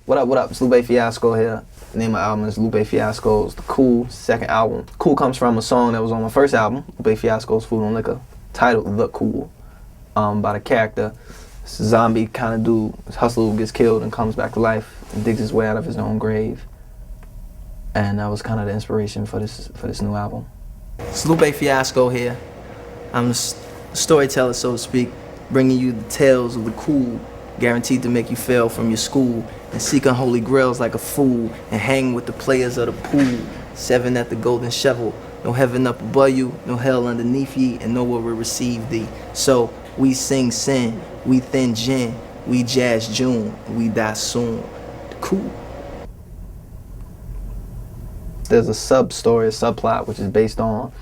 What up, what up? It's Lupe Fiasco here. The name of the album is Lupe Fiasco's The Cool, second album. Cool comes from a song that was on my first album, Lupe Fiasco's Food and Liquor, titled The Cool, by the character. This zombie kind of dude, this hustler who gets killed and comes back to life and digs his way out of his own grave. And that was kind of the inspiration for this new album. It's Lupe Fiasco here. I'm the storyteller, so to speak, bringing you the tales of the cool, guaranteed to make you fail from your school, and seek unholy grails like a fool, and hang with the players of the pool. 7 at the golden shovel, no heaven up above you, no hell underneath ye, and nowhere will receive thee. So we sing sin, we thin gin, we jazz June, and we die soon. Cool. There's a sub-story, a subplot, which is based on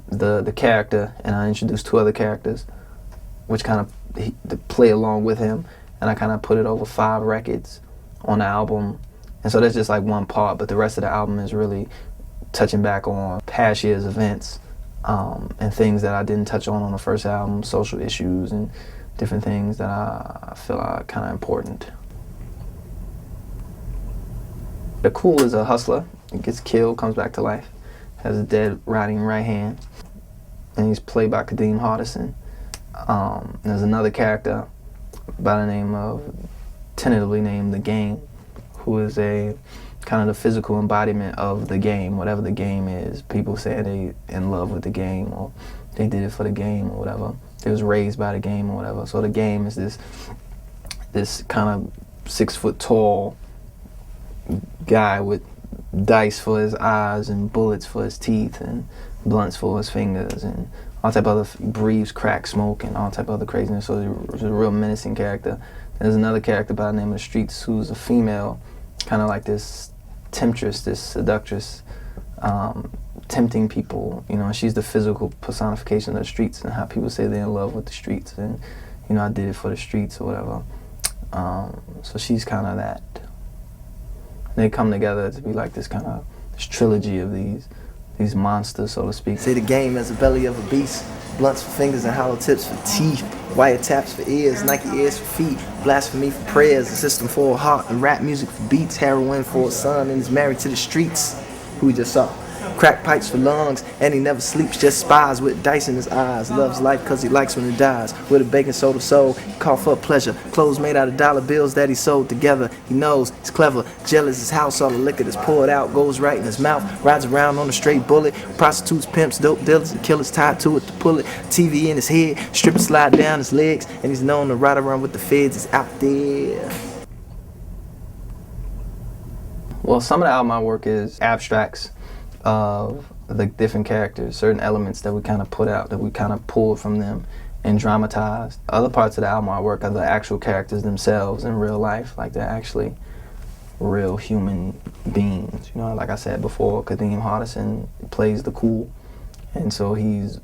the character, and I introduced 2 other characters, which kind of play along with him, and I kind of put it over 5 records on the album. And so that's just like one part, but the rest of the album is really touching back on past year's events and things that I didn't touch on the first album, social issues and different things that I feel are kind of important. The Cool is a hustler. He gets killed, comes back to life, has a dead riding right hand, and he's played by Kadeem Hardison. There's another character by the name of, tentatively named The Game, who is a kind of the physical embodiment of the game, whatever the game is. People say they in love with the game, or they did it for the game, or whatever. They was raised by the game, or whatever. So the game is this kind of 6 foot tall guy with dice for his eyes and bullets for his teeth and blunts for his fingers and all type of other, breathes crack smoke and all type of other craziness. So he's a real menacing character. There's another character by the name of the Streets who's a female, kind of like this temptress, this seductress, tempting people. You know, she's the physical personification of the streets and how people say they're in love with the streets, and you know, I did it for the streets or whatever. So she's kind of that. They come together to be like this kind of this trilogy of these monsters, so to speak. Say the game has the belly of a beast, blunts for fingers and hollow tips for teeth, wiretaps for ears, Nike ears for feet, blasphemy for prayers, a system for a heart, and rap music for beats, heroin for a son, and is married to the streets, who we just saw. Crack pipes for lungs, and he never sleeps, just spies with dice in his eyes. Loves life cause he likes when it dies. With a baking soda soul, he called for pleasure. Clothes made out of dollar bills that he sold together. He knows, he's clever, jealous his house, all the liquor that's poured out goes right in his mouth. Rides around on a straight bullet, prostitutes, pimps, dope dealers, and killers tied to it to pull it. TV in his head, strippers slide down his legs, and he's known to ride around with the feds, he's out there. Well, some of the album artwork is abstracts of the different characters, certain elements that we kind of put out, that we kind of pulled from them and dramatized. Other parts of the album artwork are the actual characters themselves in real life, like they're actually real human beings. You know, like I said before, Kadeem Hardison plays the Cool, and so he's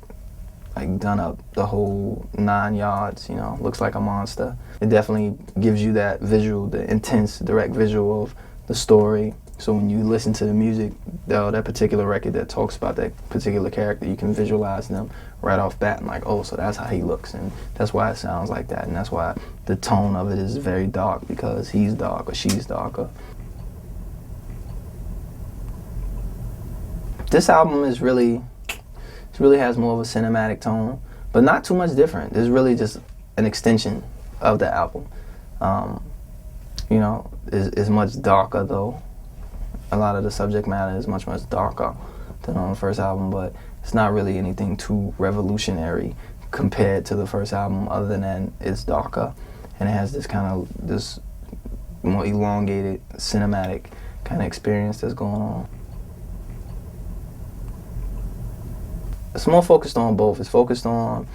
like done up the whole 9 yards, you know, looks like a monster. It definitely gives you that visual, the intense, direct visual of the story. So when you listen to the music, that particular record that talks about that particular character, you can visualize them right off bat and like, oh, so that's how he looks, and that's why it sounds like that, and that's why the tone of it is very dark, because he's dark or she's darker. This album is really has more of a cinematic tone, but not too much different. It's really just an extension of the album. You know, is much darker though. A lot of the subject matter is much darker than on the first album, but it's not really anything too revolutionary compared to the first album, other than it's darker and it has this more elongated cinematic kind of experience that's going on. It's more focused on both. It's focused on,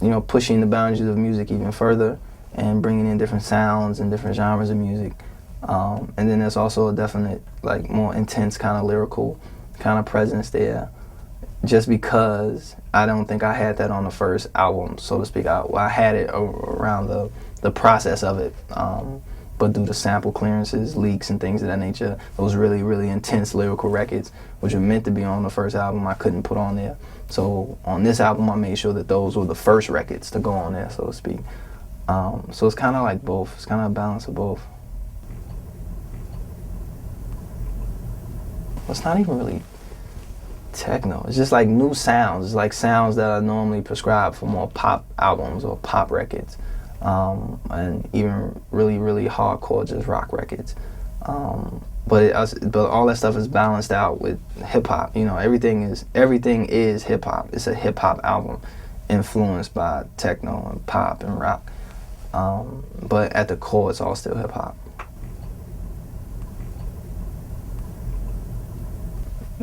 you know, pushing the boundaries of music even further and bringing in different sounds and different genres of music. And then there's also a definite, like, more intense kind of lyrical kind of presence there, just because I don't think I had that on the first album, so to speak. I had it around the process of it, but due to sample clearances, leaks, and things of that nature, those really, really intense lyrical records, which were meant to be on the first album, I couldn't put on there. So on this album, I made sure that those were the first records to go on there, so to speak. So it's kind of like both. It's kind of a balance of both. it's not even really techno. It's just like new sounds. It's like sounds that are normally prescribed for more pop albums or pop records, and even really, really hardcore just rock records. But all that stuff is balanced out with hip hop. You know, everything is hip hop. It's a hip hop album, influenced by techno and pop and rock. But at the core, it's all still hip hop.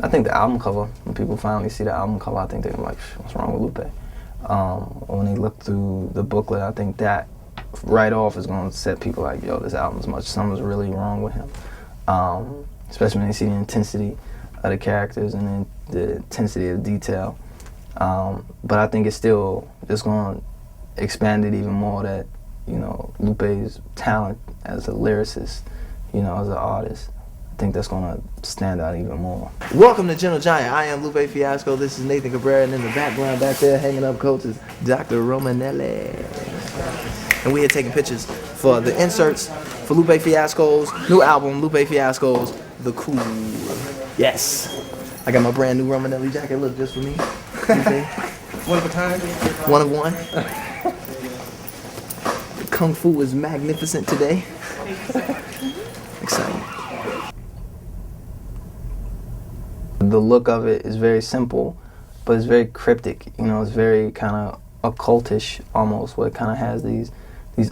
I think the album cover, when people finally see the album cover, I think they're like, what's wrong with Lupe? When they look through the booklet, I think that right off is going to set people like, yo, this album's something's really wrong with him. Especially when they see the intensity of the characters and then the intensity of detail. But I think it's still just going to expand it even more that, you know, Lupe's talent as a lyricist, you know, as an artist. I think that's going to stand out even more. Welcome to Gentle Giant. I am Lupe Fiasco. This is Nathan Cabrera, and in the background back there, hanging up coats, is Dr. Romanelli. And we are taking pictures for the inserts for Lupe Fiasco's new album, Lupe Fiasco's The Cool. Yes. I got my brand new Romanelli jacket. Look, just for me. One of a kind? One of one. Kung Fu is magnificent today. Exciting. The look of it is very simple, but it's very cryptic. You know, it's very kind of occultish almost, where it kind of has these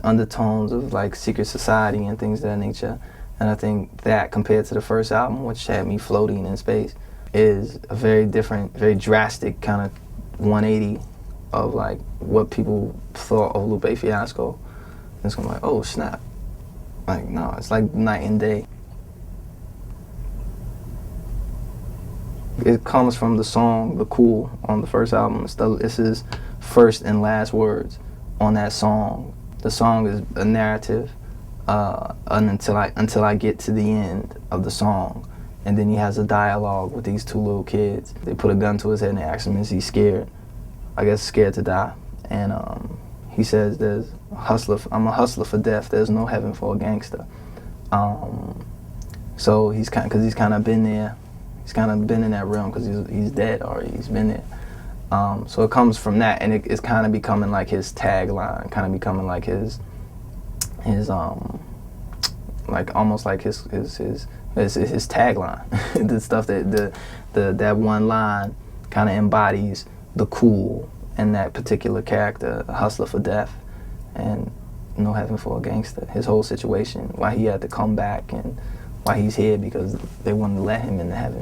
undertones of like secret society and things of that nature. And I think that compared to the first album, which had me floating in space, is a very different, very drastic kind of 180 of like what people thought of Lupe Fiasco. And it's gonna be like, oh snap. Like, no, it's like night and day. It comes from the song "The Cool" on the first album. It's his first and last words on that song. The song is a narrative until I get to the end of the song, and then he has a dialogue with these two little kids. They put a gun to his head and they ask him, is he scared? I guess scared to die. And he says, I'm a hustler for death. There's no heaven for a gangster. So he's kind of been there. He's kind of been in that realm because he's dead already. He's been there. So it comes from that, and it's kind of becoming like his tagline, kind of becoming like his like almost like his tagline. The stuff that one line kind of embodies the cool and that particular character, a hustler for death, and no heaven for a gangster. His whole situation, why he had to come back and why he's here, because they wouldn't let him into heaven.